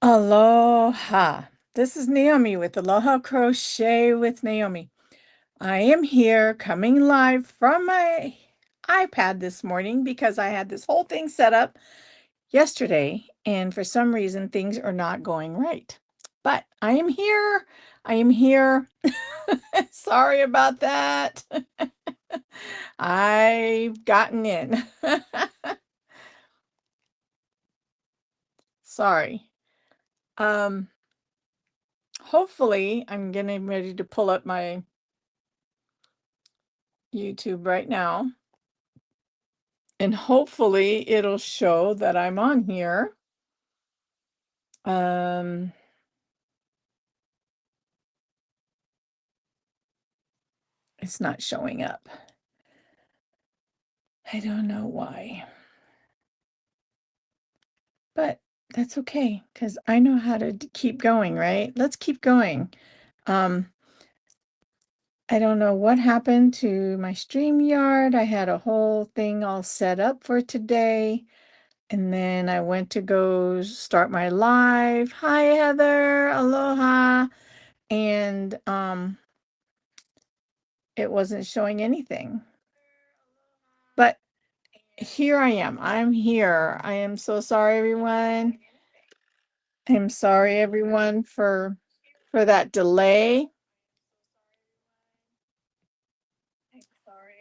Aloha. This is Naomi with Aloha Crochet with Naomi. I am here coming live from my iPad this morning because I had this whole thing set up yesterday, and for some reason things are not going right. But I am here. I am here. Sorry about that. I've gotten in. Sorry. Um, Hopefully I'm getting ready to pull up my YouTube right now. And hopefully it'll show that I'm on here. Um, it's not showing up. I don't know why. But that's okay because I know how to keep going, right? Let's keep going. Um, I don't know what happened to my StreamYard. I had a whole thing all set up for today. And then I went to go start my live. Hi, Heather. Aloha. And it wasn't showing anything. But here I am. I'm here. I am so sorry, everyone. I'm sorry, everyone, for that delay.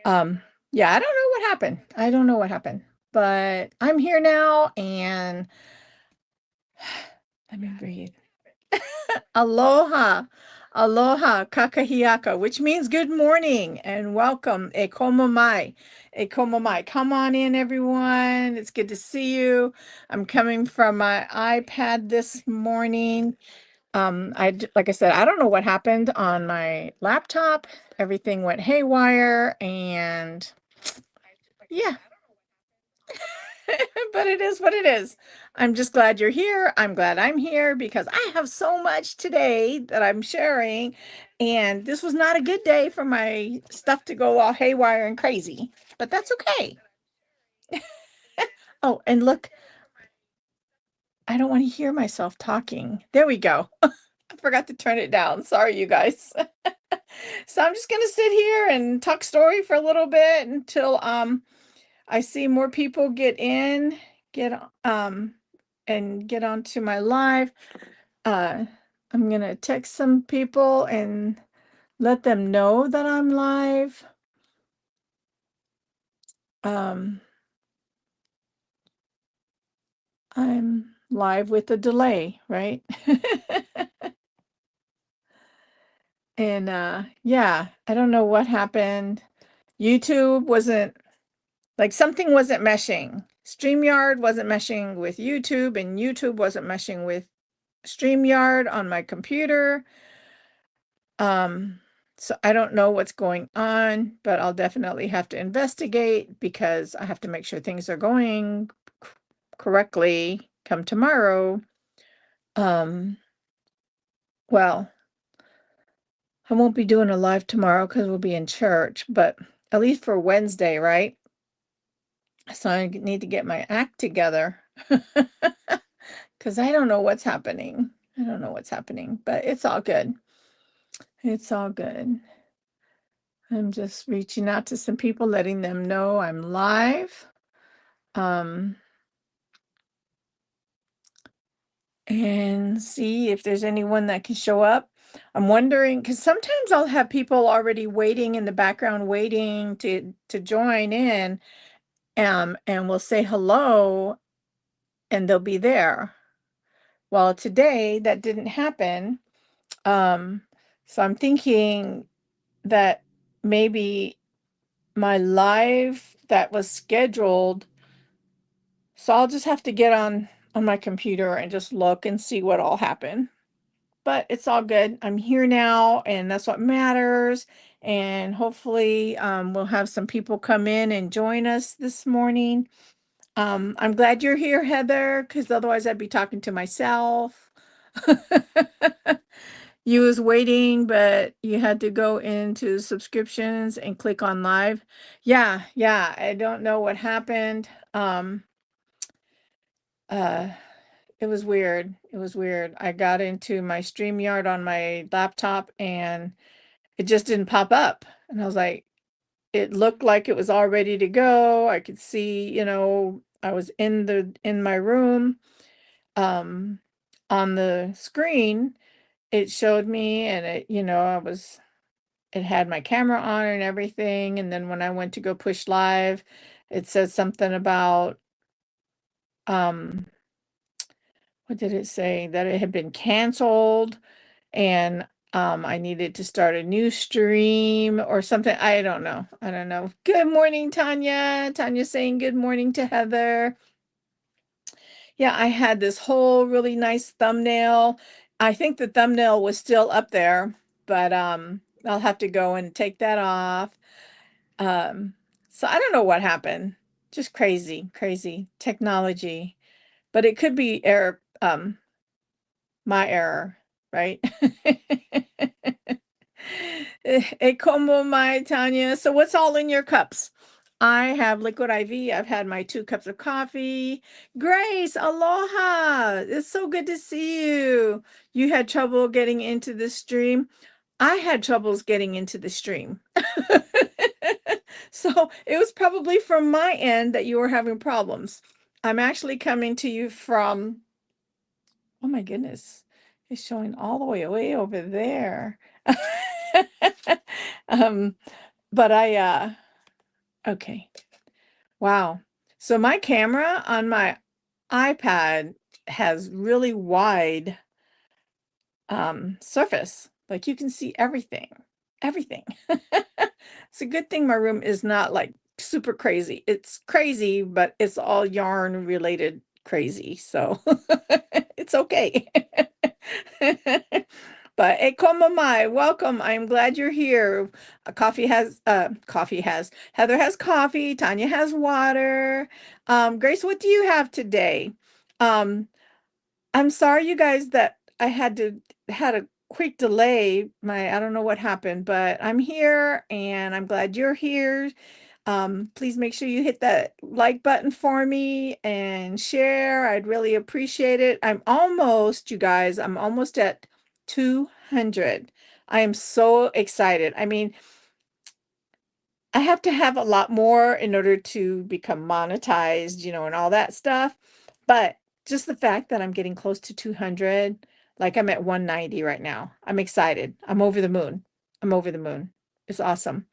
Yeah, I don't know what happened. I don't know what happened, but I'm here now and let me breathe. Aloha. Aloha kakahiaka, which means good morning and welcome. E komo mai. E komo mai. Come on in, everyone. It's good to see you. I'm coming from my iPad this morning. Like I said, I don't know what happened on my laptop. Everything went haywire and yeah, but it is what it is. I'm just glad you're here. I'm glad I'm here because I have so much today that I'm sharing. And this was not a good day for my stuff to go all haywire and crazy, but that's okay. Oh, and look, I don't want to hear myself talking. There we go. I forgot to turn it down. Sorry, you guys. So I'm just gonna sit here and talk story for a little bit until I see more people get and get onto my live. Uh, I'm gonna text some people and let them know that I'm live. Um, I'm live with a delay, right? And yeah, I don't know what happened. YouTube wasn't like something wasn't meshing. StreamYard wasn't meshing with YouTube, and YouTube wasn't meshing with StreamYard on my computer. Um, so I don't know what's going on, but I'll definitely have to investigate because I have to make sure things are going correctly come tomorrow. Um, well, I won't be doing a live tomorrow because we'll be in church, but at least for Wednesday, right? So I need to get my act together because I don't know what's happening. I don't know what's happening, but it's all good. It's all good. I'm just reaching out to some people, letting them know I'm live. Um, and see if there's anyone that can show up. I'm wondering because sometimes I'll have people already waiting in the background, waiting to join in, and we'll say hello, and they'll be there. Well, today that didn't happen. Um, so I'm thinking that maybe my live that was scheduled. So I'll just have to get on my computer and just look and see what all happened. But it's all good. I'm here now, and that's what matters. And hopefully, we'll have some people come in and join us this morning. I'm glad you're here, Heather, because otherwise I'd be talking to myself. You was waiting, but you had to go into subscriptions and click on live. Yeah, yeah. I don't know what happened. Uh, it was weird. It was weird. I got into my StreamYard on my laptop and it just didn't pop up. And I was like, it looked like it was all ready to go. I could see, I was in my room. Um, on the screen, it showed me and it had my camera on and everything. And then when I went to go push live, it said something about, um, what did it say? That it had been canceled and I needed to start a new stream or something. I don't know. I don't know. Good morning, Tanya. Tanya saying good morning to Heather. Yeah, I had this whole really nice thumbnail. I think the thumbnail was still up there, but I'll have to go and take that off. So I don't know what happened. Just crazy, crazy technology. But it could be error, my error, right? Como my Tanya. So what's all in your cups? I have liquid IV. I've had my 2 cups of coffee. Grace, aloha. It's so good to see you. You had trouble getting into the stream. I had troubles getting into the stream. So it was probably from my end that you were having problems. I'm actually coming to you from, oh my goodness, it's showing all the way over there. um, but okay. Wow. So my camera on my iPad has really wide surface. Like you can see everything. Everything. It's a good thing my room is not like super crazy. It's crazy, but it's all yarn related crazy. So it's okay. But como mai, welcome. I'm glad you're here. Heather has coffee, Tanya has water. Grace, what do you have today? Um, I'm sorry, you guys, that I had a quick delay. I don't know what happened, but I'm here and I'm glad you're here. Please make sure you hit that like button for me and share. I'd really appreciate it. You guys, I'm almost at 200. I am so excited. I mean, I have to have a lot more in order to become monetized, and all that stuff. But just the fact that I'm getting close to 200, like I'm at 190 right now. I'm excited. I'm over the moon. I'm over the moon. It's awesome.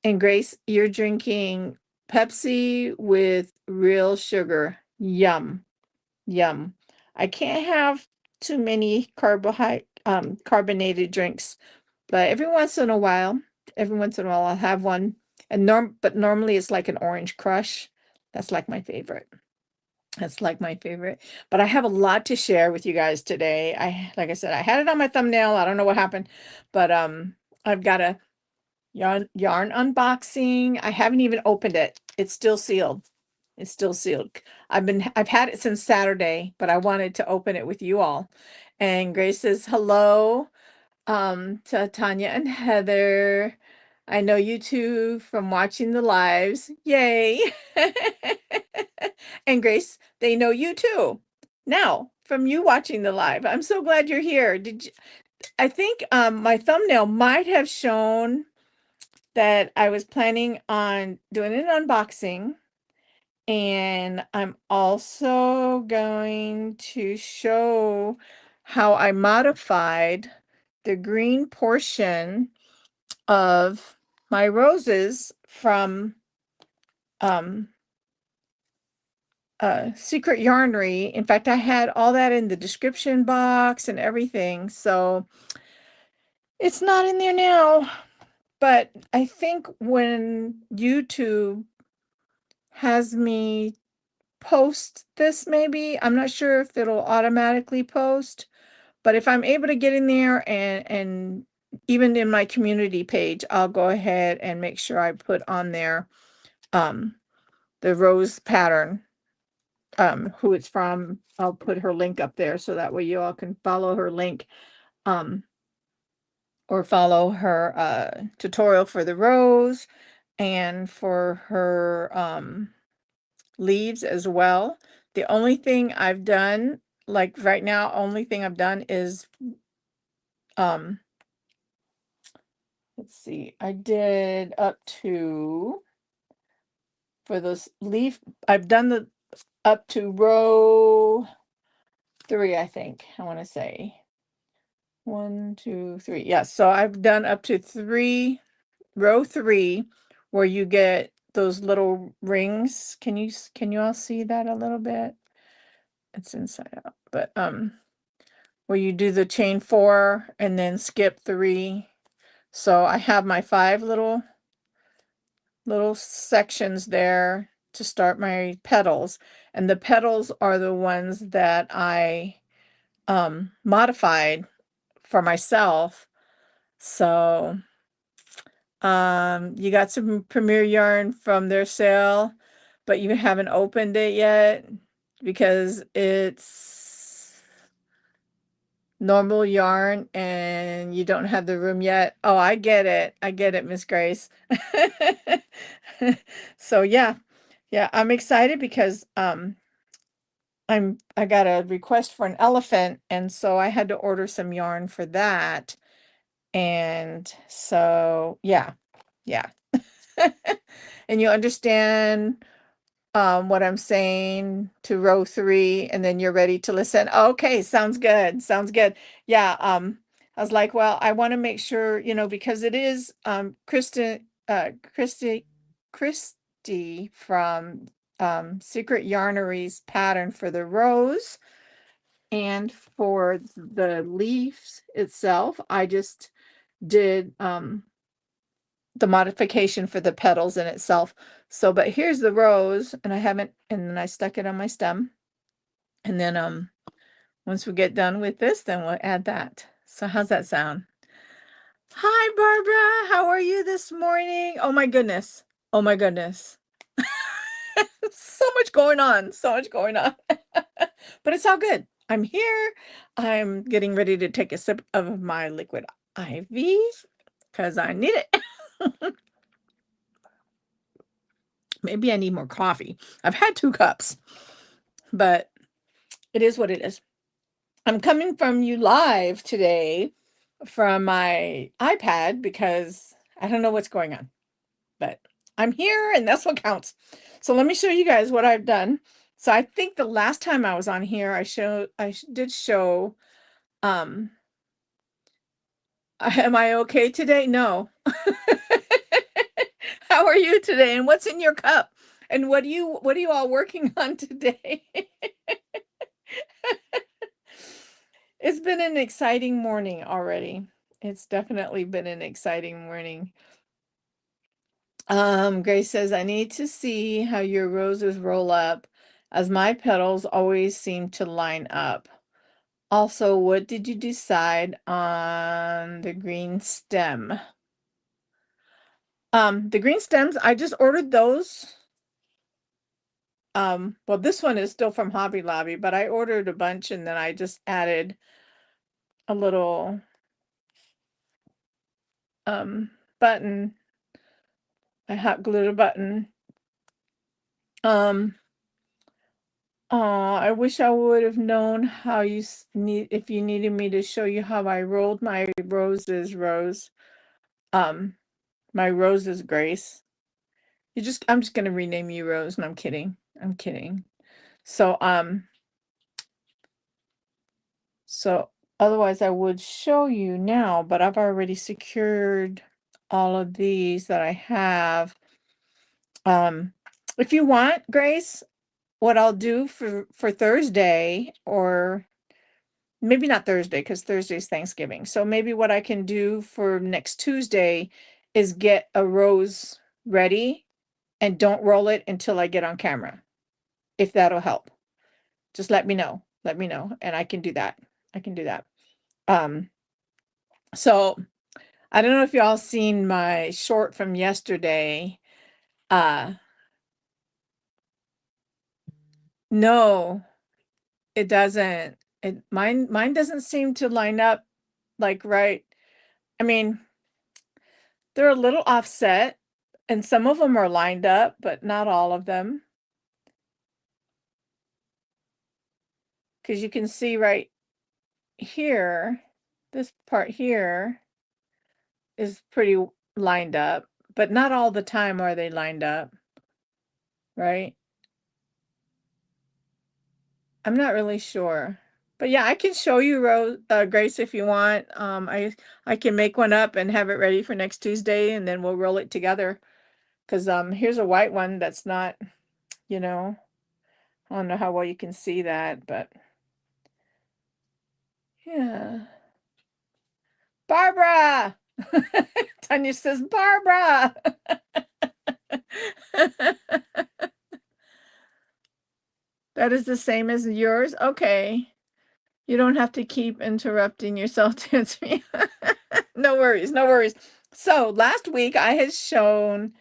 And Grace, you're drinking Pepsi with real sugar. Yum. Yum. I can't have too many carbonated drinks, but every once in a while I'll have one. But normally it's like an orange crush. That's like my favorite. That's like my favorite. But I have a lot to share with you guys today. Like I said, I had it on my thumbnail. I don't know what happened, but I've got a yarn unboxing. I haven't even opened it. It's still sealed. It's still sealed. I've had it since Saturday, but I wanted to open it with you all. And Grace says hello to Tanya and Heather. I know you two from watching the lives. Yay. And Grace, they know you too. Now, from you watching the live. I'm so glad you're here. I think my thumbnail might have shown that I was planning on doing an unboxing, and I'm also going to show how I modified the green portion of my roses from Secret Yarnery. In fact, I had all that in the description box and everything, so it's not in there now. But I think when YouTube has me post this, maybe, I'm not sure if it'll automatically post, but if I'm able to get in there and even in my community page, I'll go ahead and make sure I put on there the rose pattern, who it's from. I'll put her link up there so that way you all can follow her link, or follow her tutorial for the rose and for her leaves as well. The only thing I've done like right now, only thing I've done is, let's see, I did up to, for this leaf, I've done the up to row 3, I think, I want to say. 1, 2, 3. Yeah, so I've done up to 3, row 3, where you get those little rings. Can you all see that a little bit? It's inside out, but where you do the chain 4 and then skip 3. So I have my 5 little sections there to start my petals, and the petals are the ones that I modified for myself. So you got some Premier yarn from their sale, but you haven't opened it yet because it's normal yarn and you don't have the room yet. Oh, I get it. I get it, Miss Grace. So yeah, I'm excited because I got a request for an elephant, and so I had to order some yarn for that. And so yeah. And you understand what I'm saying to row 3, and then you're ready to listen. Okay, sounds good. Sounds good. Yeah, I was like, well, I want to make sure, because it is Christy from Secret Yarnery's pattern for the rose, and for the leaves itself, I just did the modification for the petals in itself. So, but here's the rose, and then I stuck it on my stem. And then once we get done with this, then we'll add that. So how's that sound? Hi, Barbara. How are you this morning? Oh my goodness. Oh my goodness. So much going on. So much going on. But it's all good. I'm here. I'm getting ready to take a sip of my liquid IV because I need it. Maybe I need more coffee. I've had 2 cups, but it is what it is. I'm coming from you live today from my iPad because I don't know what's going on, but I'm here and that's what counts. So let me show you guys what I've done. So I think the last time I was on here, I did show, am I okay today? No. How are you today? And what's in your cup? And what are you all working on today? It's been an exciting morning already. It's definitely been an exciting morning. Grace says, I need to see how your roses roll up, as my petals always seem to line up. Also, what did you decide on the green stem? The green stems, I just ordered those. Well, this one is still from Hobby Lobby, but I ordered a bunch and then I just added a little button. I hot glued a button. I wish I would have known how you if you needed me to show you how I rolled my roses, Rose. My roses, Grace. I'm just gonna rename you Rose. No, I'm kidding. I'm kidding. So so otherwise I would show you now, but I've already secured all of these that I have. If you want, Grace, what I'll do for Thursday, or maybe not Thursday because Thursday's Thanksgiving. So maybe what I can do for next Tuesday is get a rose ready and don't roll it until I get on camera. If that'll help. Just let me know. Let me know and I can do that. I can do that. So I don't know if y'all seen my short from yesterday. No, it doesn't. Mine doesn't seem to line up like right. I mean, they're a little offset and some of them are lined up, but not all of them. because you can see right here, this part here is pretty lined up, but not all the time are they lined up, right? I'm not really sure. But yeah, I can show you Grace, if you want. I can make one up and have it ready for next Tuesday, and then we'll roll it together. Because here's a white one that's not, you know, I don't know how well you can see that, but yeah. Barbara! Tanya says, Barbara! That is the same as yours? Okay. You don't have to keep interrupting yourself to answer me. No worries, no worries. So last week I had shown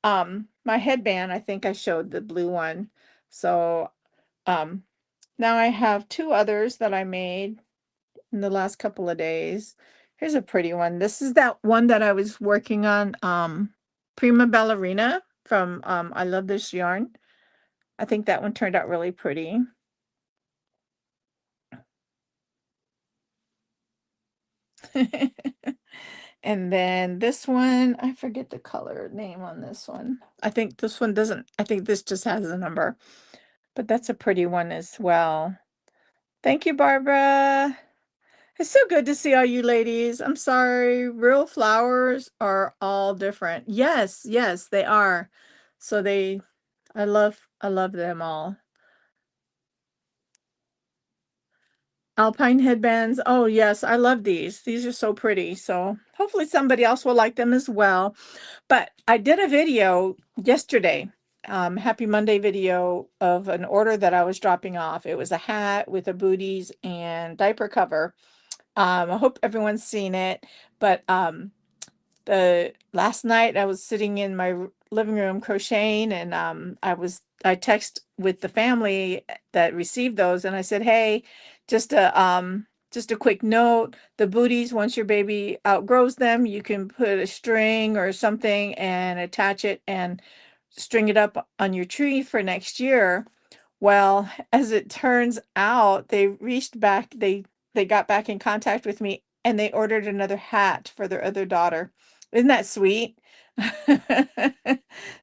my headband. I think I showed the blue one. So um now I have two others that I made in the last couple of days. Here's a pretty one. This is that one that I was working on, Prima Ballerina from I Love This Yarn. I think that one turned out really pretty. And then this one, I forget the color name on this one. I think this one doesn't, I think this just has a number, but that's a pretty one as well. Thank you, Barbara. It's so good to see all you ladies. I'm sorry, real flowers are all different. Yes, yes, they are. So I love them all. Alpine headbands. Oh, yes, I love these. These are so pretty. So hopefully somebody else will like them as well. But I did a video yesterday, Happy Monday video of an order that I was dropping off. It was a hat with a booties and diaper cover. I hope everyone's seen it. But the last night I was sitting in my living room crocheting, and I text with the family that received those, and I said, hey, just a quick note, the booties, once your baby outgrows them, you can put a string or something and attach it and string it up on your tree for next year. Well, as it turns out, they got back in contact with me, and they ordered another hat for their other daughter. Isn't that sweet?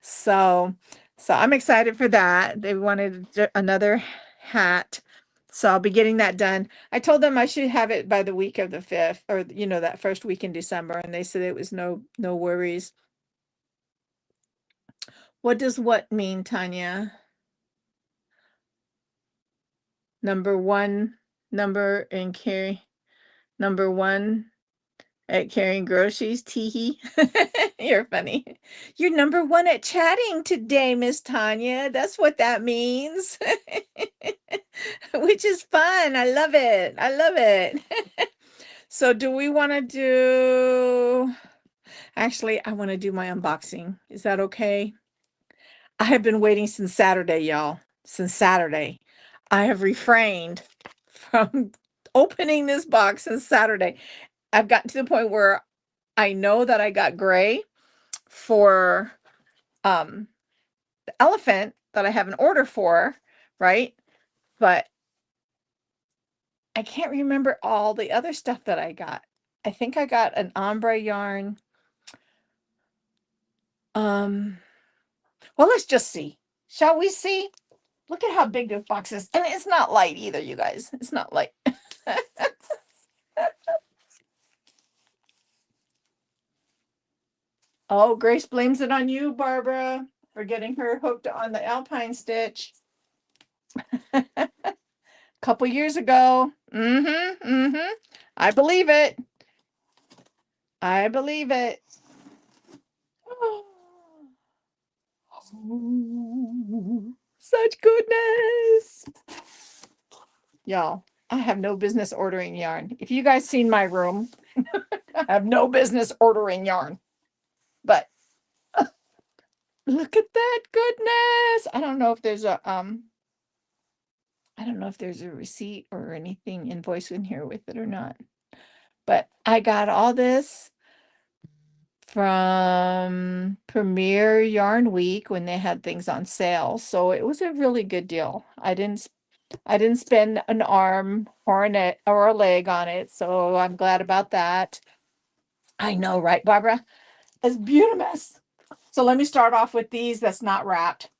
So, so I'm excited for that. They wanted another hat. So I'll be getting that done. I told them I should have it by the week of the 5th, or that first week in December, and they said it was no worries. What does what mean, Tanya? Number one, number and carry number one at carrying groceries, teehee. You're funny. You're number one at chatting today, Miss Tanya. That's what that means. Which is fun. I love it. I love it. So do we want to do, actually, I want to do my unboxing. Is that okay? I have been waiting since Saturday, y'all. Since Saturday. I have refrained from opening this box since Saturday. I've gotten to the point where I know that I got gray for the elephant that I have an order for, right? But I can't remember all the other stuff that I got. I think I got an ombre yarn. Well, let's just see. Shall we see? Look at how big this box is. And it's not light either, you guys. It's not light. Oh, Grace blames it on you, Barbara, for getting her hooked on the Alpine stitch. Couple years ago. Mm-hmm. Mm-hmm. I believe it. I believe it. Oh, such goodness. Y'all, I have no business ordering yarn. If you guys seen my room, I have no business ordering yarn. But look at that goodness. I don't know if there's a receipt or anything invoice in here with it or not. But I got all this from Premier Yarn Week when they had things on sale. So it was a really good deal. I didn't I didn't spend an arm or a leg on it, so I'm glad about that. I know, right, Barbara? It's beautiful. So let me start off with these that's not wrapped.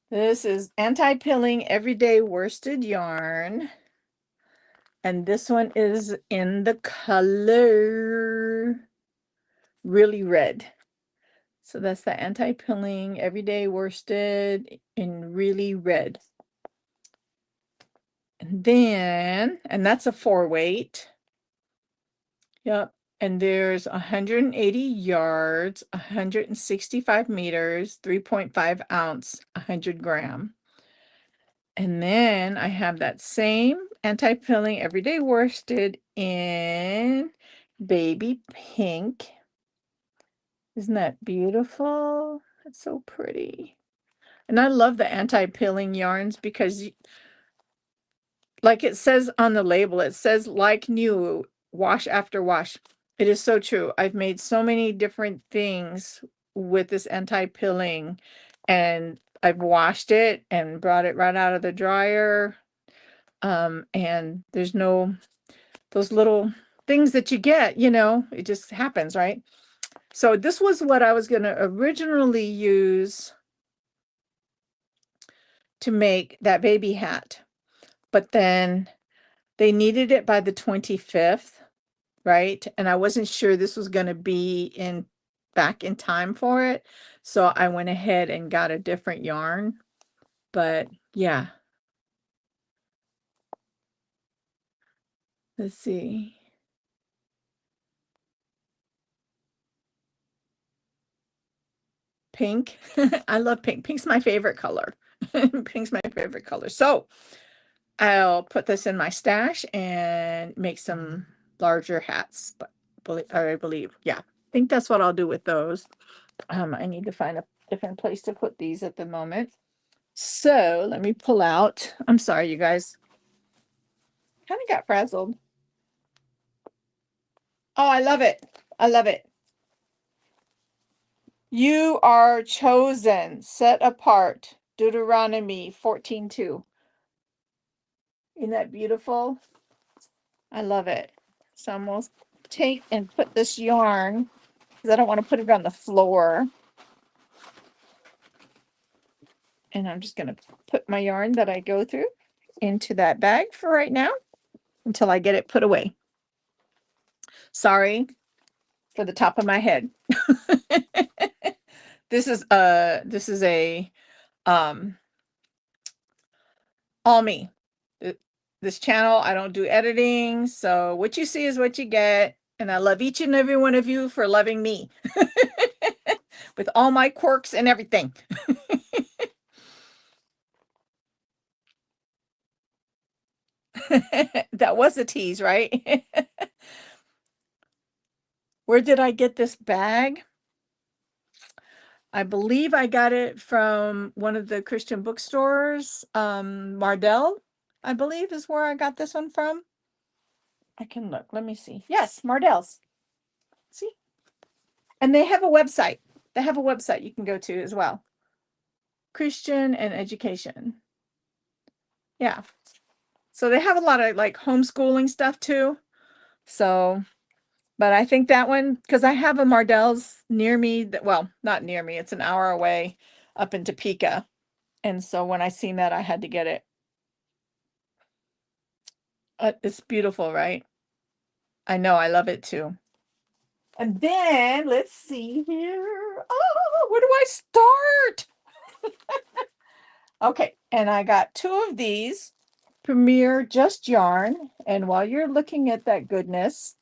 This is anti-pilling everyday worsted yarn. And this one is in the color really red. So that's the anti-pilling everyday worsted in really red. And that's a 4-weight. Yep. And there's 180 yards, 165 meters, 3.5 ounce, 100 gram. And then I have that same anti-pilling everyday worsted in baby pink. Isn't that beautiful? It's so pretty. And I love the anti-pilling yarns because like it says on the label, it says like new, wash after wash. It is so true. I've made so many different things with this anti-pilling, and I've washed it and brought it right out of the dryer. And there's no those little things that you get, it just happens, right? So this was what I was going to originally use to make that baby hat, but then they needed it by the 25th, right? And I wasn't sure this was going to be back in time for it. So I went ahead and got a different yarn. But yeah. Let's see. Pink. I love pink. Pink's my favorite color. Pink's my favorite color. So I'll put this in my stash and make some larger hats. But I believe, yeah, I think that's what I'll do with those. I need to find a different place to put these at the moment. So let me pull out. I'm sorry, you guys. Kind of got frazzled. Oh, I love it. I love it. You are chosen, set apart. Deuteronomy 14:2. Isn't that beautiful? I love it. So I'm going to take and put this yarn because I don't want to put it on the floor. And I'm just going to put my yarn that I go through into that bag for right now until I get it put away. Sorry for the top of my head. This is a all me. This channel, I don't do editing, so what you see is what you get. And I love each and every one of you for loving me with all my quirks and everything. That was a tease, right? Where did I get this bag? I believe I got it from one of the Christian bookstores. Mardel, I believe, is where I got this one from. I can look. Let me see. Yes, Mardell's. See? And they have a website. They have a website you can go to as well. Christian and education. Yeah. So they have a lot of like homeschooling stuff too. So, but I think that one, because I have a Mardell's near me, well, not near me, it's an hour away up in Topeka. And so when I seen that, I had to get it. It's beautiful, right? I know, I love it too. And then let's see here. Oh, where do I start? Okay, and I got 2 of these Premier Just Yarn. And while you're looking at that goodness,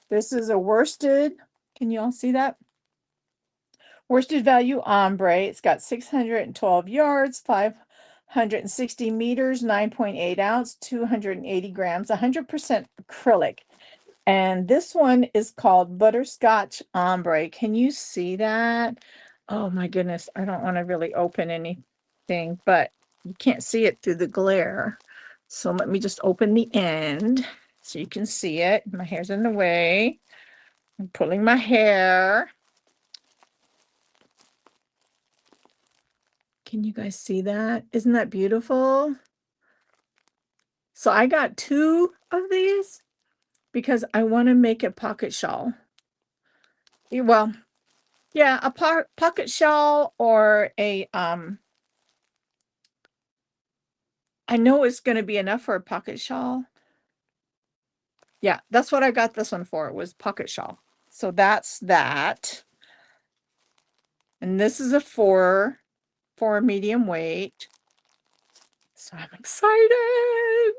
this is a worsted. Can you all see that? Worsted value ombre. It's got 612 yards, 560 meters, 9.8 ounce, 280 grams, 100% acrylic. And this one is called Butterscotch Ombre. Can you see that? Oh my goodness. I don't want to really open anything, but you can't see it through the glare. So let me just open the end so you can see it. My hair's in the way. I'm pulling my hair. Can you guys see that? Isn't that beautiful? So I got 2 of these because I want to make a pocket shawl. Well, yeah, a pocket shawl or a I know it's going to be enough for a pocket shawl. Yeah, that's what I got this one for, was pocket shawl. So that's that. And this is a 4 for a medium weight. So I'm excited.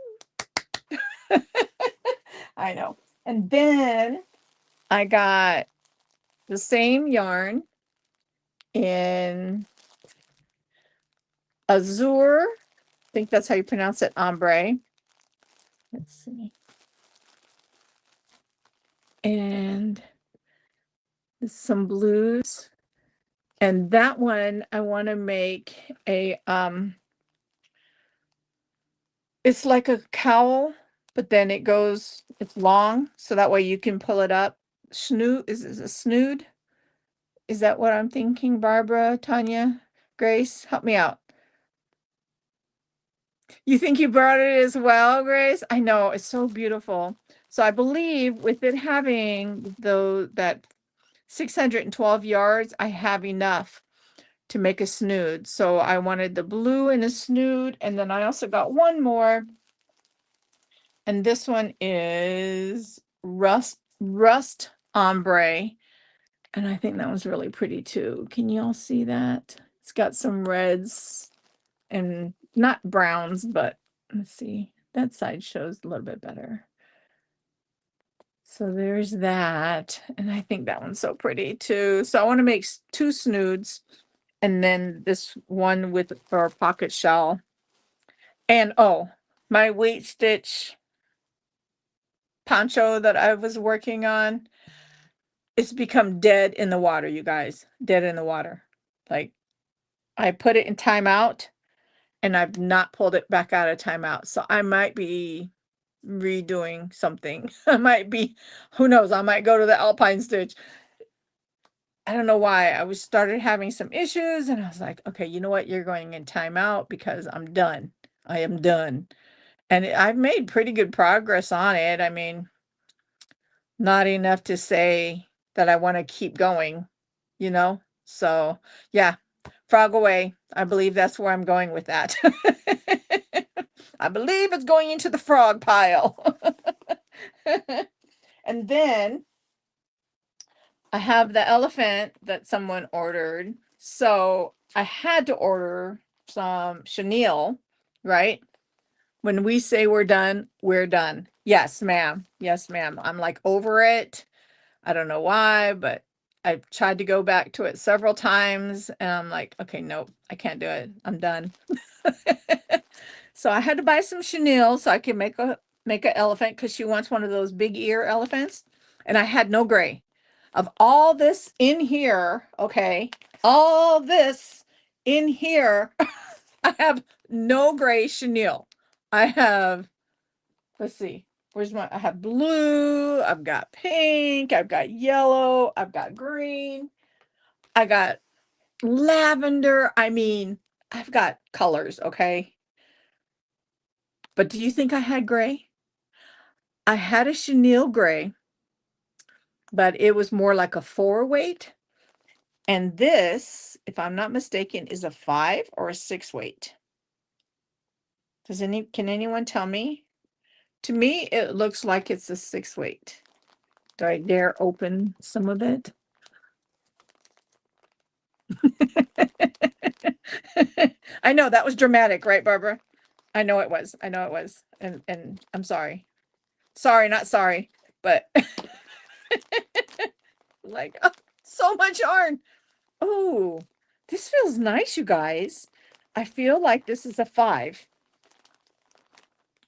I know. And then I got the same yarn in Azure. I think that's how you pronounce it, ombre. Let's see. And some blues. And that one I want to make a it's like a cowl, but then it's long, so that way you can pull it up. Snood, is it a snood? Is that what I'm thinking, Barbara, Tanya, Grace? Help me out. You think you brought it as well, Grace? I know, it's so beautiful. So I believe with it having that 612 yards, I have enough to make a snood. So I wanted the blue and a snood, and then I also got one more. And this one is rust ombre. And I think that was really pretty too. Can you all see that? It's got some reds and not browns, but let's see. That side shows a little bit better. So there's that. And I think that one's so pretty too. So I want to make 2 snoods and then this one with our pocket shell. And oh, my weight stitch poncho that I was working on, it's become dead in the water, you guys. Dead in the water. Like, I put it in timeout and I've not pulled it back out of timeout. So I might be redoing something. I might be, who knows, I might go to the Alpine Stitch. I don't know why. I started having some issues and I was like, okay, you know what? You're going in timeout because I'm done. I am done. And I've made pretty good progress on it. I mean, not enough to say that I want to keep going, you know? So, yeah, frog away. I believe that's where I'm going with that. I believe it's going into the frog pile. And then I have the elephant that someone ordered. So I had to order some chenille, right? When we say we're done, we're done. Yes, ma'am. Yes, ma'am. I'm like over it. I don't know why, but I've tried to go back to it several times and I'm like, okay, nope, I can't do it. I'm done. So I had to buy some chenille so I can make an elephant because she wants one of those big ear elephants. And I had no gray. Of all this in here, okay, all this in here, I have no gray chenille. I have, let's see, I have blue, I've got pink, I've got yellow, I've got green, I got lavender. I mean, I've got colors, okay? But do you think I had gray? I had a chenille gray, but it was more like a 4 weight. And this, if I'm not mistaken, is a 5 or a 6 weight. Can anyone tell me? To me, it looks like it's a 6 weight. Do I dare open some of it? I know that was dramatic, right, Barbara? I know it was. I know it was. And I'm sorry. Sorry, not sorry, but like, oh, so much yarn. Oh, this feels nice, you guys. I feel like this is a 5.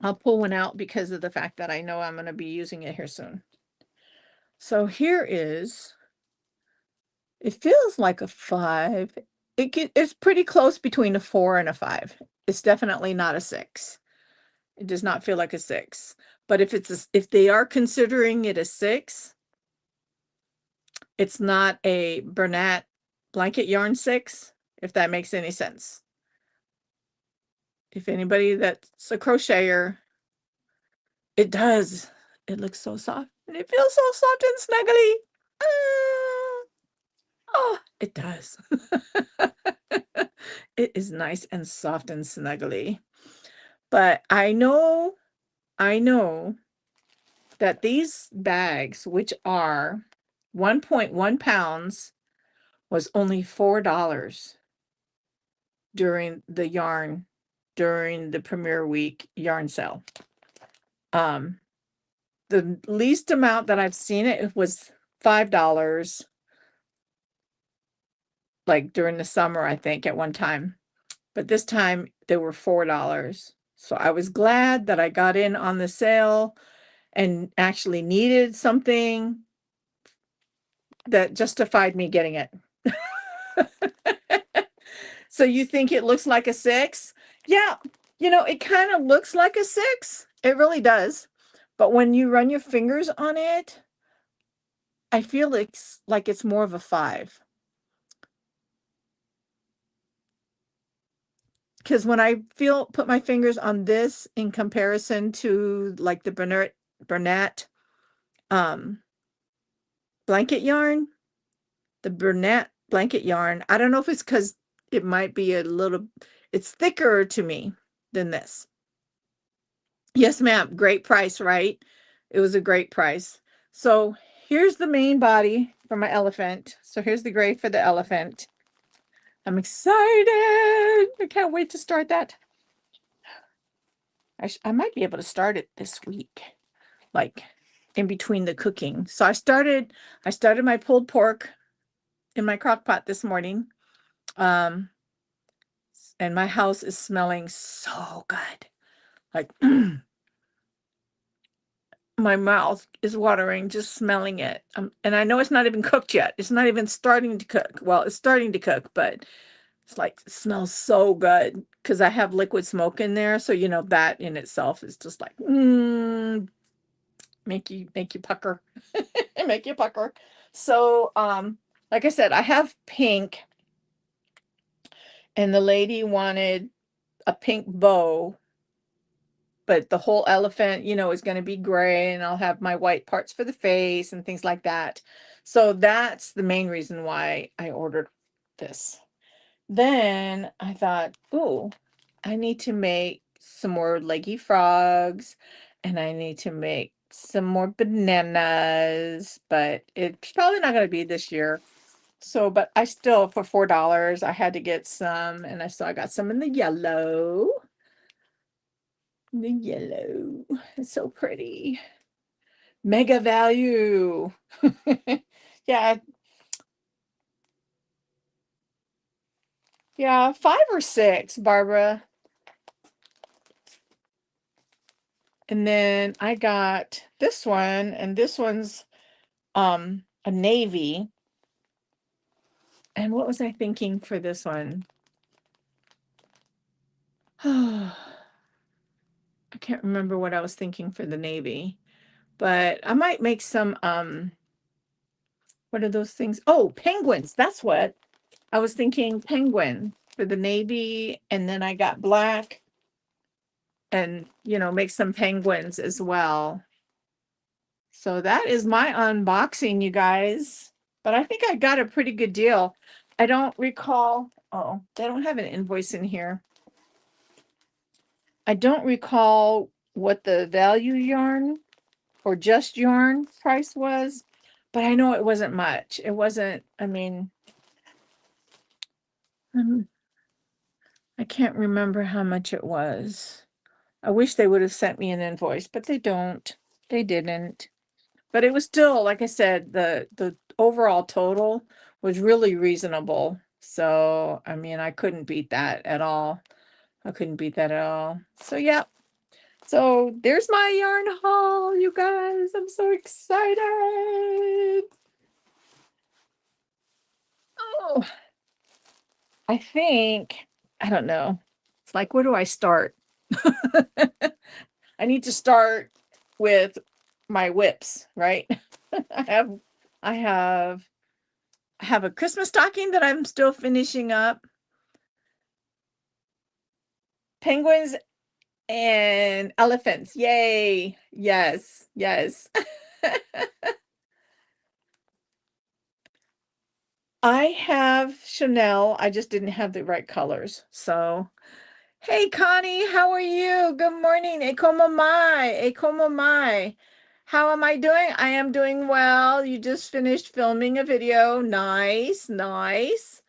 I'll pull one out because of the fact that I know I'm going to be using it here soon. So here is, it feels like a 5. It's pretty close between a 4 and a 5. It's definitely not a 6. It does not feel like a 6. But if they are considering it a 6, it's not a Bernat blanket yarn 6, if that makes any sense. If anybody that's a crocheter It does. It looks so soft, and it feels so soft and snuggly. Oh, it does. It is nice and soft and snuggly. But I know that these bags, which are 1.1 pounds, was only $4 during the Premier Week yarn sale. The least amount that I've seen it was $5, like during the summer, I think, at one time. But this time they were $4. So I was glad that I got in on the sale and actually needed something that justified me getting it. So you think it looks like a 6? Yeah, it kind of looks like a 6. It really does. But when you run your fingers on it, I feel like it's more of a 5. Because when I put my fingers on this in comparison to like the Bernat um, blanket yarn, the Bernat blanket yarn, I don't know if it's because it might be it's thicker to me than this. Yes, ma'am. Great price, right? It was a great price. So here's the main body for my elephant. So here's the gray for the elephant. I'm excited. I can't wait to start that. I might be able to start it this week, like in between the cooking. So I started my pulled pork in my crock pot this morning. And my house is smelling so good. Like my mouth is watering just smelling it. And I know it's not even cooked yet. It's not even starting to cook. Well, it's starting to cook, but it's like it smells so good because I have liquid smoke in there. So that in itself is just like make you pucker. Make you pucker. So like I said, I have pink, and the lady wanted a pink bow, but the whole elephant, is going to be gray, and I'll have my white parts for the face and things like that. So that's the main reason why I ordered this. Then I thought, oh, I need to make some more leggy frogs, and I need to make some more bananas, but it's probably not going to be this year. So, but I still, for $4, I had to get some, and I got some in the yellow. The yellow. It's so pretty. Mega value. Yeah, yeah, 5 or 6, Barbara. And then I got this one, and this one's a navy. And what was I thinking for this one? I can't remember what I was thinking for the navy, but I might make some what are those things? Oh, penguins. That's what I was thinking, penguin for the navy, and then I got black and make some penguins as well. So that is my unboxing, you guys. But I think I got a pretty good deal. I don't recall. Oh, they don't have an invoice in here. I don't recall what the value yarn or just yarn price was, but I know it wasn't much. It wasn't, I mean, I can't remember how much it was. I wish they would have sent me an invoice, but they don't. They didn't. But it was still, like I said, the overall total was really reasonable. So, I mean, I couldn't beat that at all. I couldn't beat that at all. So, yeah. So, there's my yarn haul, you guys. I'm so excited. Oh, I think, I don't know. It's like, where do I start? I need to start with my whips, right? I have I have I have a Christmas stocking that I'm still finishing up. Penguins And elephants. Yay. Yes. Yes. I have Chanel. I just didn't have the right colors. So, hey Connie, how are you? Good morning. Como mai? Como mai? How am I doing? I am doing well. You just finished filming a video. Nice, nice.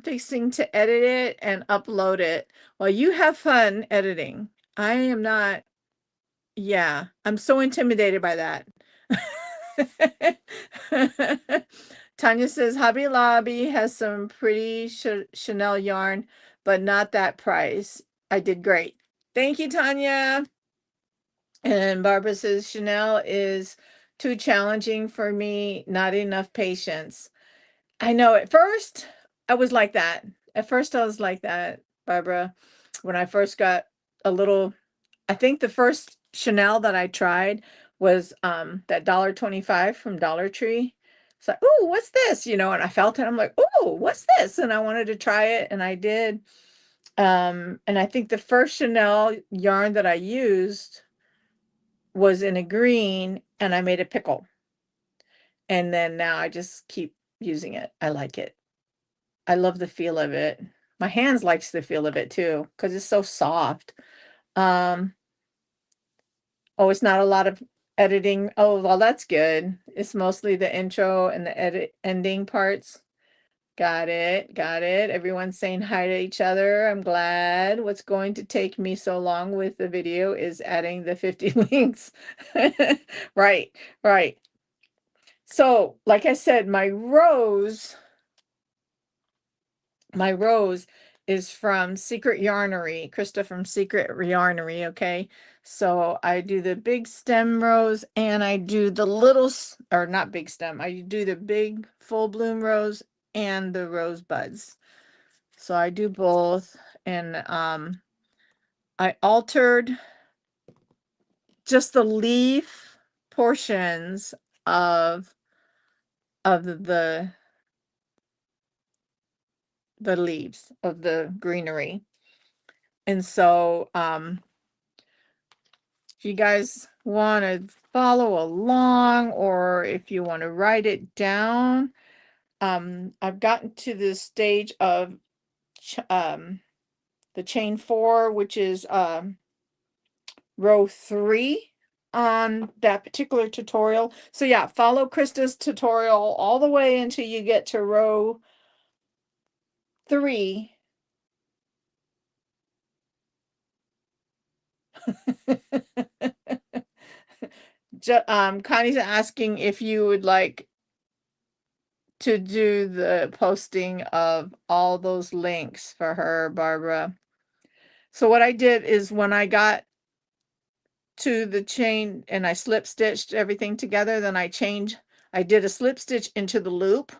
Fixing to edit it and upload it. Well, you have fun editing. I am not. Yeah, I'm so intimidated by that. Tanya says Hobby Lobby has some pretty Chanel yarn, but not that price. I did great. Thank you, Tanya. And Barbara says Chanel is too challenging for me, not enough patience. I know at first I was like that. At first I was like that, Barbara, when I first got a little. I think the first Chanel that I tried was that $1.25 from Dollar Tree. It's like, oh, what's this? You know, and I felt it. I'm like, oh, what's this? And I wanted to try it, and I did. And I think the first Chanel yarn that I used was in a green, and I made a pickle. And then now I just keep using it. I like it. I love the feel of it. My hands likes the feel of it too, because it's so soft. Um, Oh, it's not a lot of editing. Oh, well, that's good. It's mostly the intro and the edit ending parts. Got it. Got it. Everyone's saying hi to each other. I'm glad. What's going to take me so long with the video is adding the 50 links. Right, right. So, like I said, my rose is from Secret Yarnery, Krista from Secret Yarnery, okay? So I do the big stem rose and I do the little, or not big stem, I do the big full bloom rose and the rose buds. So I do both, and I altered just the leaf portions of the leaves of the greenery. And so if you guys want to follow along, or if you want to write it down, I've gotten to the stage of the chain 4, which is row 3 on that particular tutorial. So yeah, follow Krista's tutorial all the way until you get to row 3. Connie's asking if you would like to do the posting of all those links for her, Barbara. So what I did is when I got to the chain and I slip stitched everything together, then I did a slip stitch into the loop.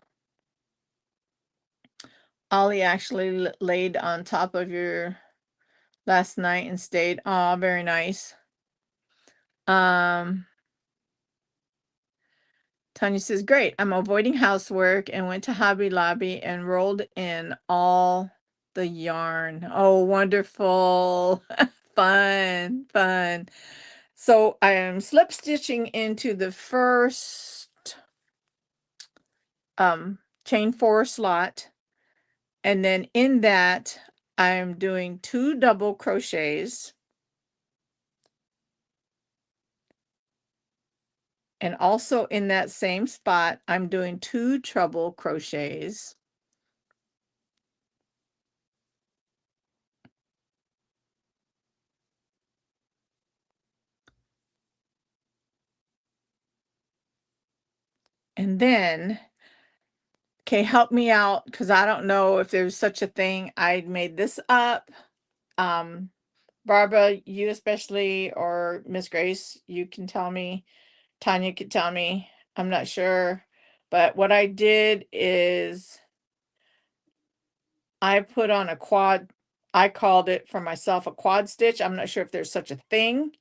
Ollie actually laid on top of your last night and stayed. Oh, very nice. Tanya says, great. I'm avoiding housework and went to Hobby Lobby and rolled in all the yarn. Oh, wonderful. Fun, fun. So I am slip stitching into the first chain 4 slot. And then in that, I'm doing 2 double crochets. And also in that same spot, I'm doing 2 treble crochets. And then, okay, help me out, because I don't know if there's such a thing. I made this up. Barbara, you especially, or Miss Grace, you can tell me. Tanya could tell me. I'm not sure. But what I did is I put on a quad. I called it for myself a quad stitch. I'm not sure if there's such a thing.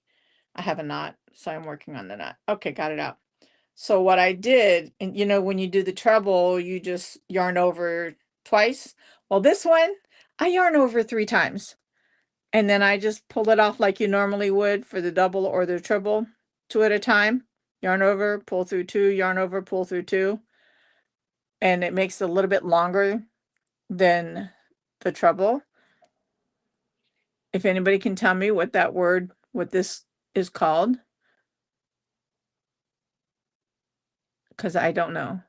I have a knot, so I'm working on the knot. Okay, got it out. So what I did, and you know, when you do the treble, you just yarn over twice. Well, this one, I yarn over 3 times. And then I just pull it off like you normally would for the double or the triple, 2 at a time. Yarn over, pull through 2, yarn over, pull through 2. And it makes it a little bit longer than the treble. If anybody can tell me what this is called, because I don't know.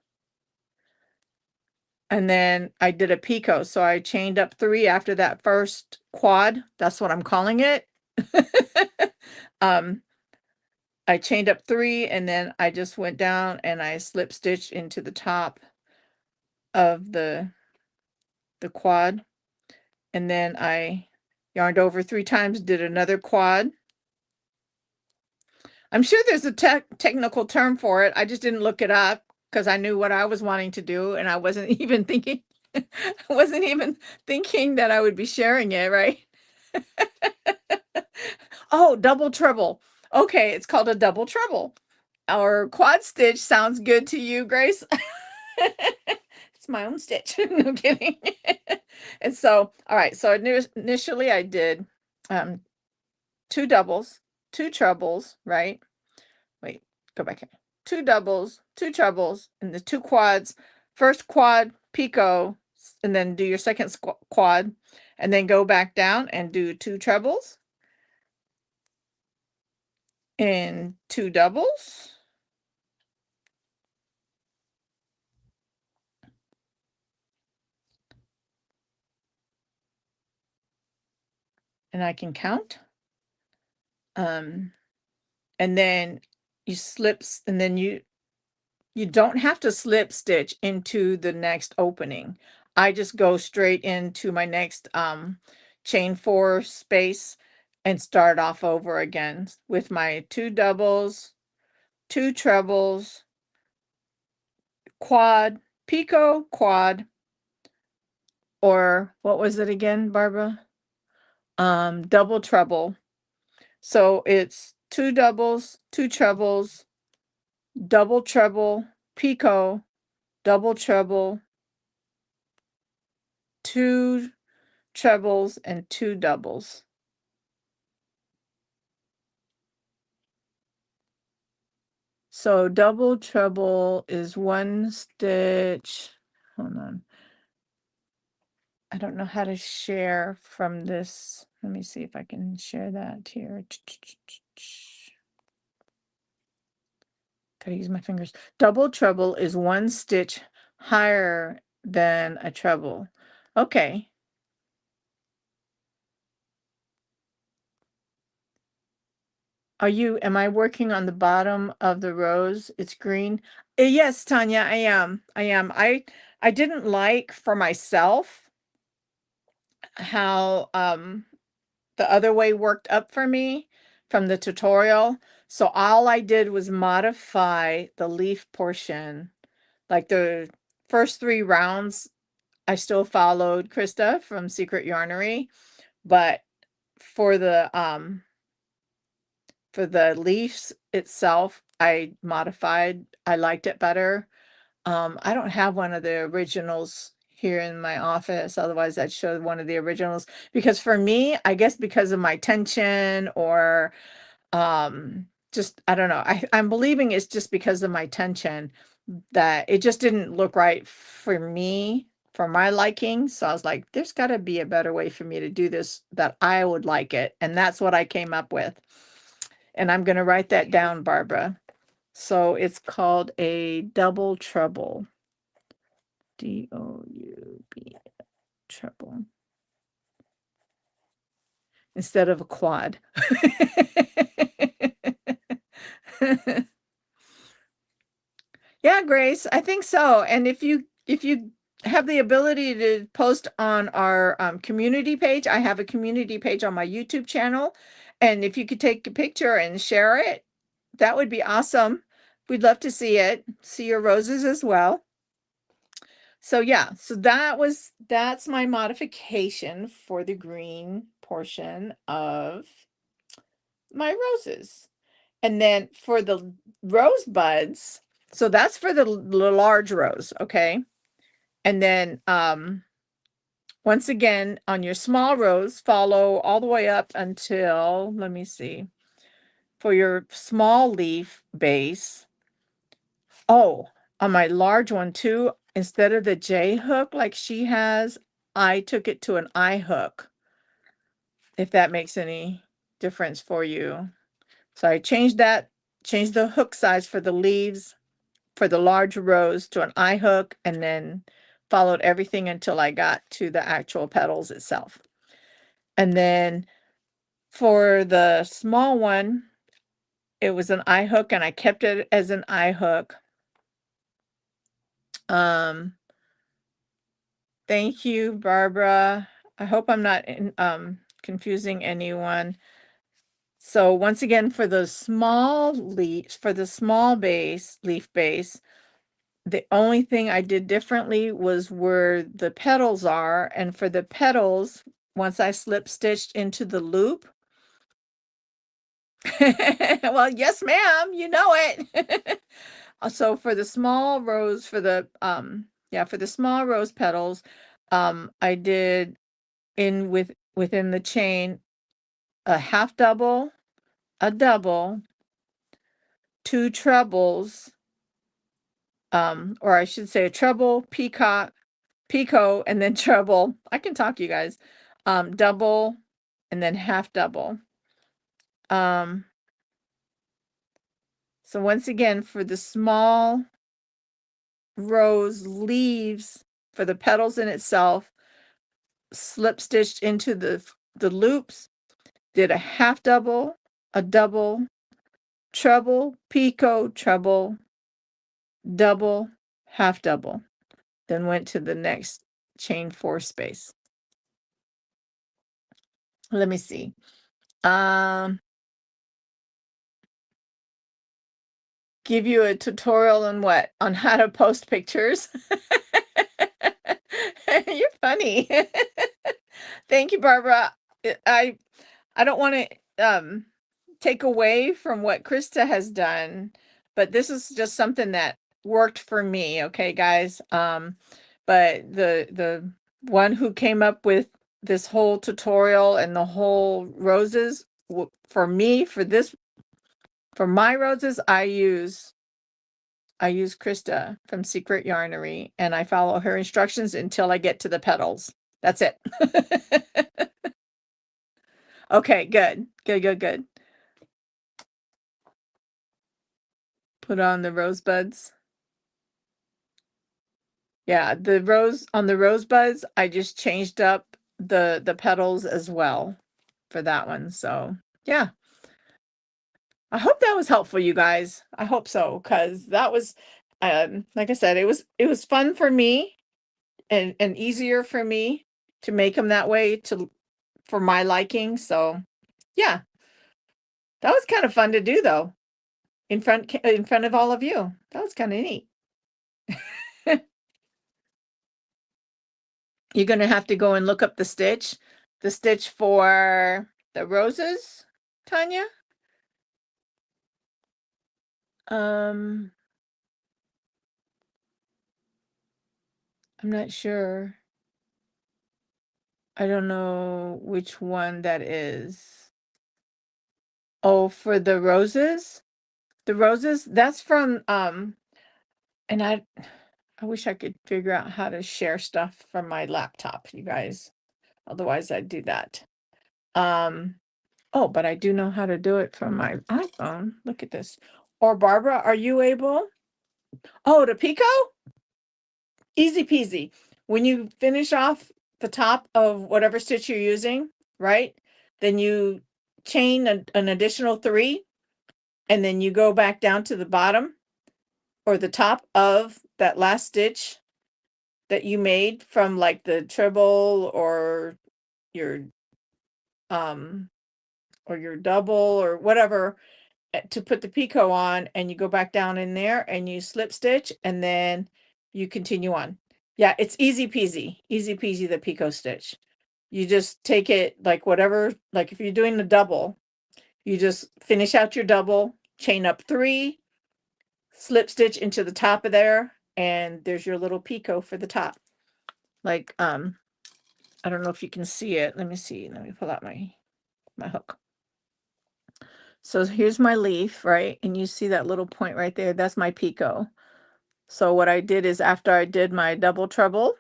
And then I did a picot, so I chained up 3 after that first quad. That's what I'm calling it. I chained up 3 and then I just went down and I slip stitched into the top of the quad, and then I yarned over 3 times, did another quad. I'm sure there's a technical term for it. I just didn't look it up because I knew what I was wanting to do, and I wasn't even thinking I wasn't even thinking that I would be sharing it, right? Oh, double treble. Okay, it's called a double treble. Our quad stitch sounds good to you, Grace? It's my own stitch. No kidding. And so, all right, so initially I did 2 doubles, 2 trebles, right? Wait, go back here. 2 doubles, 2 trebles, and the 2 quads. First quad, picot, and then do your second quad, and then go back down and do 2 trebles and 2 doubles. And I can count. And then you slips, and then you don't have to slip stitch into the next opening. I just go straight into my next chain 4 space and start off over again with my 2 doubles, 2 trebles, quad, picot, quad, or what was it again, Barbara? Double treble. So it's 2 doubles, 2 trebles, double treble, picot, double treble, 2 trebles, and 2 doubles. So double treble is 1 stitch. Hold on. I don't know how to share from this. Let me see if I can share that here. Gotta use my fingers. Double treble is 1 stitch higher than a treble. Okay. Am I working on the bottom of the rows? It's green. Yes, Tanya, I am. I didn't like for myself how the other way worked up for me from the tutorial. So all I did was modify the leaf portion. Like the first 3 rounds, I still followed Krista from Secret Yarnery, but for the leaves itself, I modified. I liked it better. I don't have one of the originals here in my office. Otherwise, I'd show one of the originals. Because for me, I guess because of my tension or just, I don't know. I'm believing it's just because of my tension that it just didn't look right for me, for my liking. So I was like, there's got to be a better way for me to do this that I would like it. And that's what I came up with. And I'm going to write that down, Barbara. So it's called a double treble. D-O-U-B, treble. Instead of a quad. Yeah, Grace, I think so. And if you have the ability to post on our community page, I have a community page on my YouTube channel. And if you could take a picture and share it, that would be awesome. We'd love to see it, see your roses as well. So yeah, so that's my modification for the green portion of my roses. And then for the rose buds, so that's for the large rose, okay? And then once again, on your small rows, follow all the way up until, let me see, for your small leaf base. Oh, on my large one too, instead of the J hook like she has, I took it to an I hook, if that makes any difference for you. So I changed the hook size for the leaves for the large rows to an I hook, and then followed everything until I got to the actual petals itself. And then for the small one, it was an I hook, and I kept it as an I hook. Thank you, Barbara. I hope I'm not confusing anyone. So once again, for the small leaf, for the small leaf base, the only thing I did differently was where the petals are. And for the petals, once I slip stitched into the loop, well, yes, ma'am, you know it. So for the small rows, for the small rose petals, I did within the chain a half double, a double, two trebles, or I should say a treble, picot, picot, and then treble. I can talk, you guys. Double, and then half double. So once again, for the small rose leaves, for the petals in itself, slip stitched into the loops, did a half double, a double, treble, picot, treble, double, half double, then went to the next chain 4 space. Let me see. Give you a tutorial on what? On how to post pictures? You're funny. Thank you, Barbara. I don't want to take away from what Krista has done, but this is just something that worked for me, okay, guys? But the one who came up with this whole tutorial and the whole roses, for me, for my roses, I use Krista from Secret Yarnery, and I follow her instructions until I get to the petals. That's it. Okay, good. Good. Put on the rosebuds. Yeah, the rosebuds, I just changed up the petals as well for that one. So, yeah. I hope that was helpful, you guys. I hope so, because that was like I said, it was fun for me and easier for me to make them that way for my liking. So, yeah. That was kind of fun to do though, in front of all of you. That was kind of neat. You're going to have to go and look up the stitch for the roses, Tanya. I'm not sure. I don't know which one that is. Oh, for the roses? The roses, that's from and I wish I could figure out how to share stuff from my laptop, you guys. Otherwise, I'd do that. Oh, but I do know how to do it from my iPhone. Look at this. Or Barbara, are you able? Oh, to Pico? Easy peasy. When you finish off the top of whatever stitch you're using, right? Then you chain an additional 3, and then you go back down to the bottom or the top of that last stitch that you made from like the treble or your double or whatever, to put the picot on, and you go back down in there and you slip stitch, and then you continue on. Yeah, it's easy peasy the picot stitch. You just take it like whatever, like if you're doing the double, you just finish out your double, chain up 3, slip stitch into the top of there, and there's your little picot for the top. Like I don't know if you can see it. Let me see. Let me pull out my hook. So here's my leaf, right? And you see that little point right there? That's my picot. So what I did is after I did my double treble,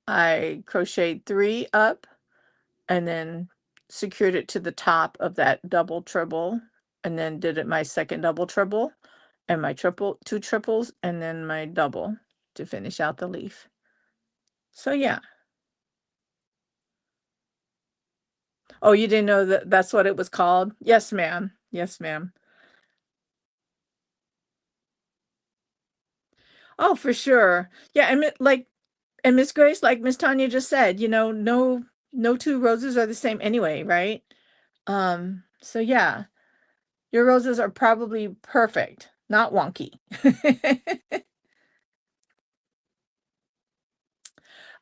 I crocheted 3 up and then secured it to the top of that double treble, and then did it my second double treble and my triple 2 triples and then my double to finish out the leaf. So yeah. Oh, you didn't know that that's what it was called? Yes, ma'am. Yes, ma'am. Oh, for sure. Yeah, and and Miss Grace, like Miss Tanya just said, no two roses are the same anyway, right? So yeah, your roses are probably perfect, not wonky.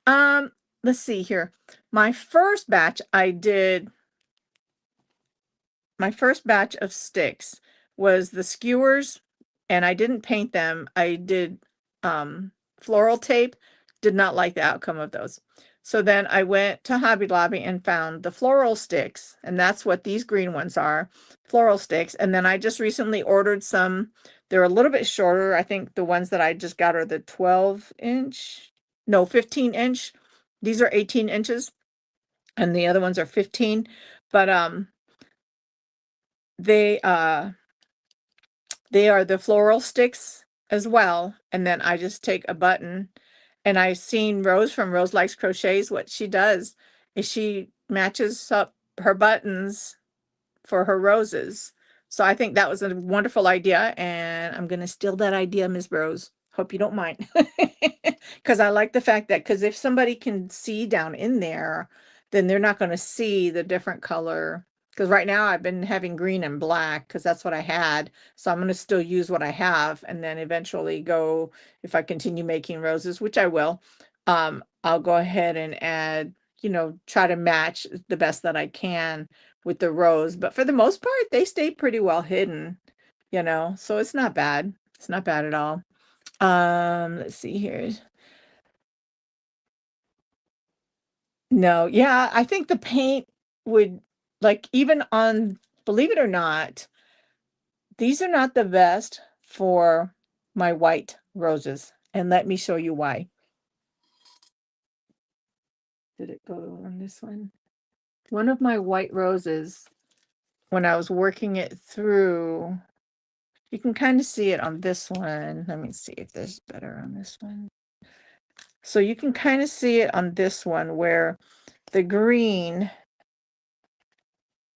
Um, let's see here. My first batch I did my first batch of sticks was the skewers, and I didn't paint them. I did floral tape. Did not like the outcome of those. So then I went to Hobby Lobby and found the floral sticks, and that's what these green ones are, floral sticks. And then I just recently ordered some. They're a little bit shorter. I think the ones that I just got are the 12-inch, no, 15-inch. These are 18 inches, and the other ones are 15. But they they are the floral sticks as well, and then I just take a button, and I've seen Rose from Rose Likes Crochets, what she does is she matches up her buttons for her roses. So I think that was a wonderful idea, and I'm gonna steal that idea, Ms. Rose. Hope you don't mind. Because I like the fact that because if somebody can see down in there, then they're not gonna see the different color. Because right now I've been having green and black because that's what I had. So I'm gonna still use what I have and then eventually go, if I continue making roses, which I will, I'll go ahead and add, try to match the best that I can with the rose, but for the most part, they stay pretty well hidden, so it's not bad. It's not bad at all. Let's see here. No, yeah, I think the paint would, like, even on, believe it or not, these are not the best for my white roses. And let me show you why. Did it go on this one? One of my white roses, when I was working it through, you can kind of see it on this one. Let me see if there's better on this one. So you can kind of see it on this one where the green,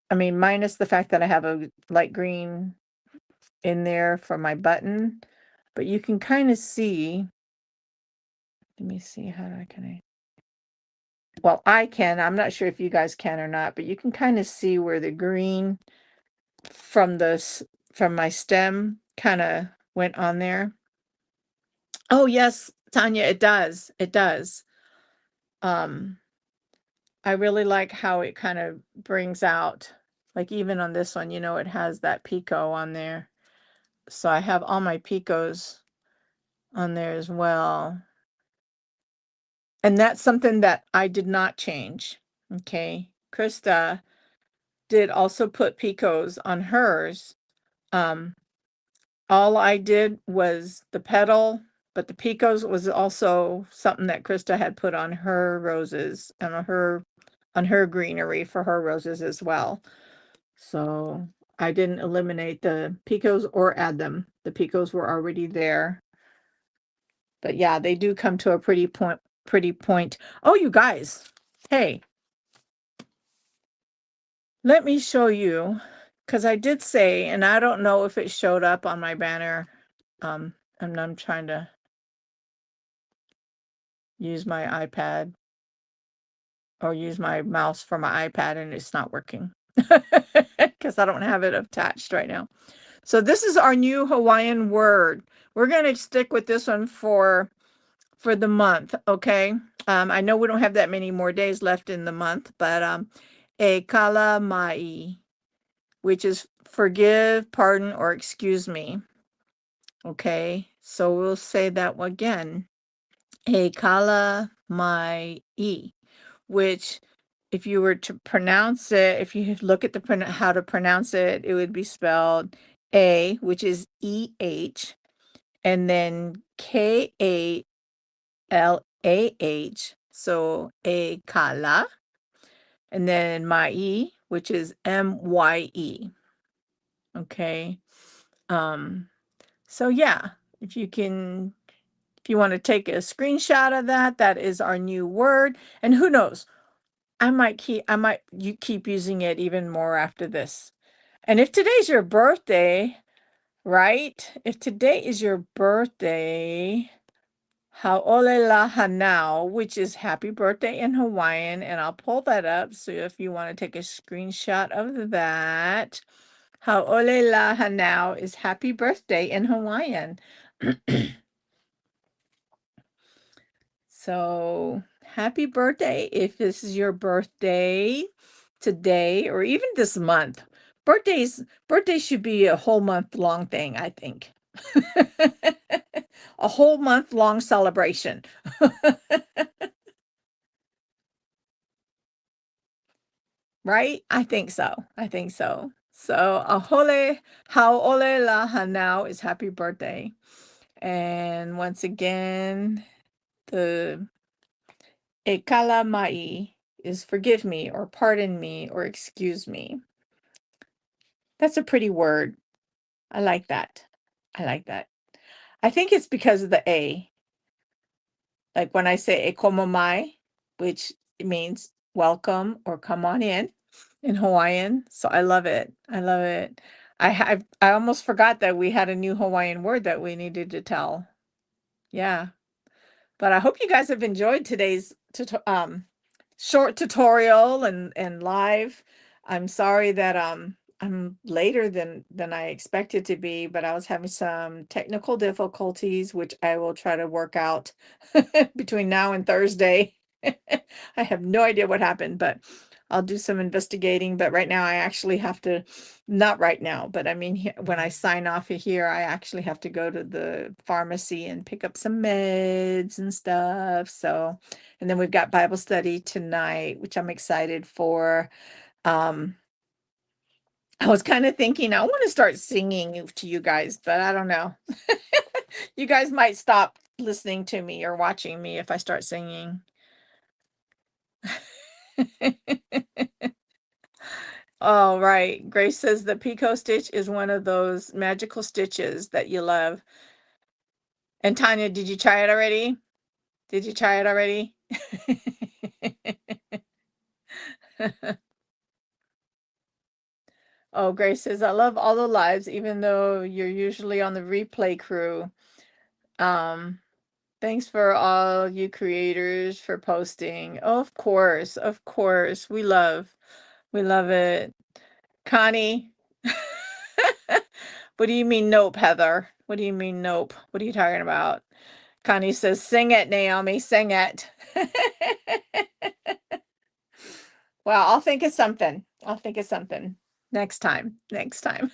I mean, minus the fact that I have a light green in there for my button, but you can kind of see, let me see, can I? Well, I can, I'm not sure if you guys can or not, but you can kind of see where the green from from my stem kind of went on there. Oh yes, Tanya, it does. It does. I really like how it kind of brings out, like even on this one, it has that picot on there. So I have all my picots on there as well. And that's something that I did not change. Okay. Krista did also put picots on hers. Um, all I did was the petal, but the picots was also something that Krista had put on her roses and on her greenery for her roses as well. So I didn't eliminate the picots or add them. The picots were already there. But yeah, they do come to a pretty point. Oh, you guys. Hey, let me show you, because I did say, and I don't know if it showed up on my banner. And I'm trying to use my iPad or use my mouse for my iPad, and it's not working because I don't have it attached right now. So this is our new Hawaiian word. We're going to stick with this one for the month, okay? I know we don't have that many more days left in the month, but e kala mai, which is forgive, pardon, or excuse me. Okay, so we'll say that again. E kala mai, which if you were to pronounce it, if you look at the how to pronounce it, it would be spelled A, which is EH, and then KALAH, so A Kala, and then Mai, which is MYE. Okay. So yeah, if you want to take a screenshot of that, that is our new word. And who knows? You keep using it even more after this. And if today's your birthday, right? If today is your birthday, Ha'olelaha hanau, which is happy birthday in Hawaiian, and I'll pull that up. So if you want to take a screenshot of that, Ha'olelaha hanau is happy birthday in Hawaiian. So happy birthday if this is your birthday today or even this month. Birthdays should be a whole month long thing, I think. A whole month long celebration. Right? I think so. I think so. So ha'olelaha now is happy birthday. And once again, the e kala mai is forgive me or pardon me or excuse me. That's a pretty word. I like that. I like that. I think it's because of the A. Like when I say e komo mai, which means welcome or come on in Hawaiian. So I love it. I love it. I almost forgot that we had a new Hawaiian word that we needed to tell. Yeah. But I hope you guys have enjoyed today's short tutorial and live. I'm sorry that I'm later than I expected to be, but I was having some technical difficulties, which I will try to work out between now and Thursday. I have no idea what happened, but I'll do some investigating. But right now I actually have to, not right now, but I mean, when I sign off of here, I actually have to go to the pharmacy and pick up some meds and stuff. So, and then we've got Bible study tonight, which I'm excited for. I was kind of thinking I want to start singing to you guys, but I don't know. You guys might stop listening to me or watching me if I start singing. All right. Grace says the picot stitch is one of those magical stitches that you love. And Tanya, did you try it already? Did you try it already? Oh, Grace says, I love all the lives, even though you're usually on the replay crew. Thanks for all you creators for posting. Oh, of course, of course. We love it. Connie, what do you mean nope, Heather? What do you mean nope? What are you talking about? Connie says, sing it, Naomi, sing it. Well, I'll think of something. I'll think of something next time. Next time.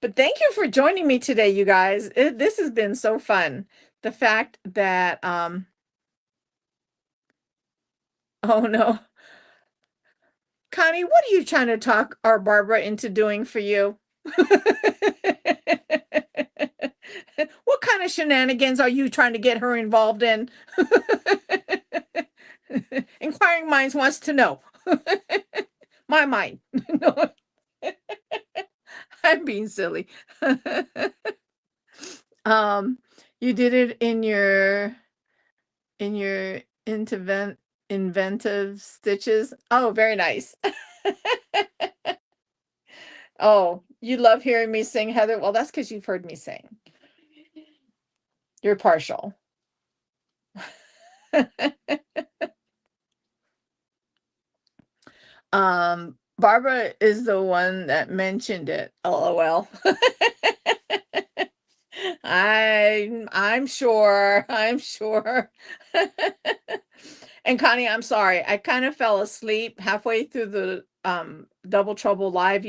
But thank you for joining me today, you guys. This has been so fun. The fact that, oh no. Connie, what are you trying to talk our Barbara into doing for you? What kind of shenanigans are you trying to get her involved in? Inquiring minds wants to know. My mind. No. I'm being silly. You did it in your inventive stitches. Oh, very nice. Oh, you love hearing me sing, Heather? Well, that's because you've heard me sing. You're partial. Barbara is the one that mentioned it. LOL. I'm sure. I'm sure. And Connie, I'm sorry. I kind of fell asleep halfway through the Double Trouble live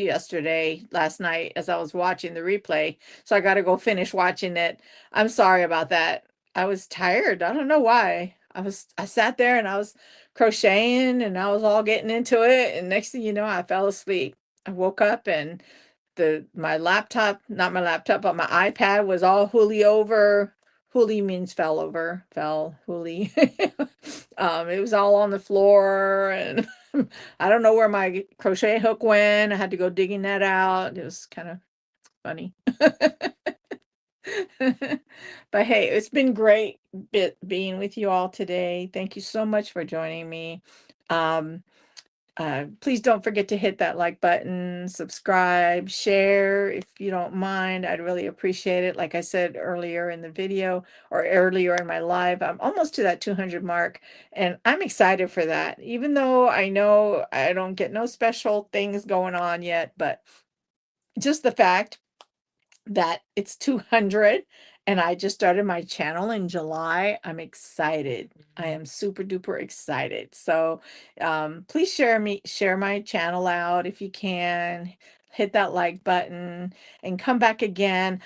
last night as I was watching the replay. So I got to go finish watching it. I'm sorry about that. I was tired. I don't know why. I sat there and I was crocheting and I was all getting into it, and next thing you know, I fell asleep. I woke up and my laptop, not my laptop, but my iPad was all hooly over. Hooly means fell over, fell, hooly. It was all on the floor, and I don't know where my crochet hook went. I had to go digging that out. It was kind of funny. But hey, it's been great being with you all today. Thank you so much for joining me. Um, please don't forget to hit that like button, subscribe, share if you don't mind. I'd really appreciate it. Like I said earlier in the video or earlier in my live, I'm almost to that 200 mark, and I'm excited for that. Even though I know I don't get no special things going on yet, but just the fact that it's 200 and I just started my channel in July. I'm excited. I am super duper excited. So please share my channel out if you can. Hit that like button and come back again.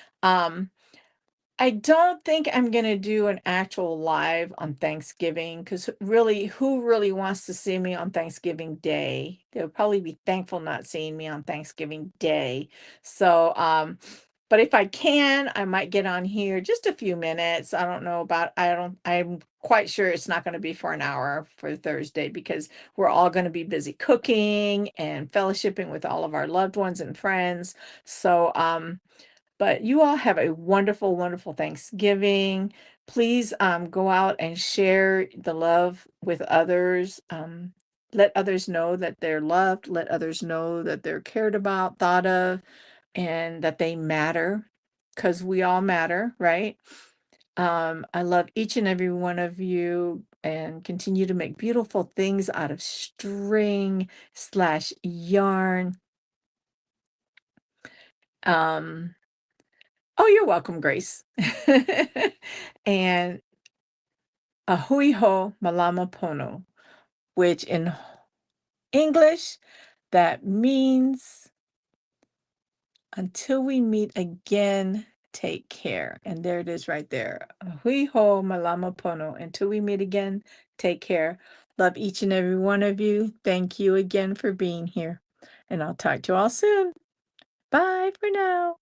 I don't think I'm gonna do an actual live on Thanksgiving because really, who really wants to see me on Thanksgiving Day? They'll probably be thankful not seeing me on Thanksgiving Day. So, but if I can, I might get on here just a few minutes. I'm quite sure it's not going to be for an hour for Thursday because we're all going to be busy cooking and fellowshipping with all of our loved ones and friends. So, but you all have a wonderful, wonderful Thanksgiving. Please go out and share the love with others. Let others know that they're loved. Let others know that they're cared about, thought of, and that they matter because we all matter, right? I love each and every one of you and continue to make beautiful things out of string slash yarn. Um, Oh, you're welcome, Grace. And ahui ho malama pono, which in English, that means until we meet again, take care. And there it is right there. Ahui ho malama pono. Until we meet again, take care. Love each and every one of you. Thank you again for being here. And I'll talk to you all soon. Bye for now.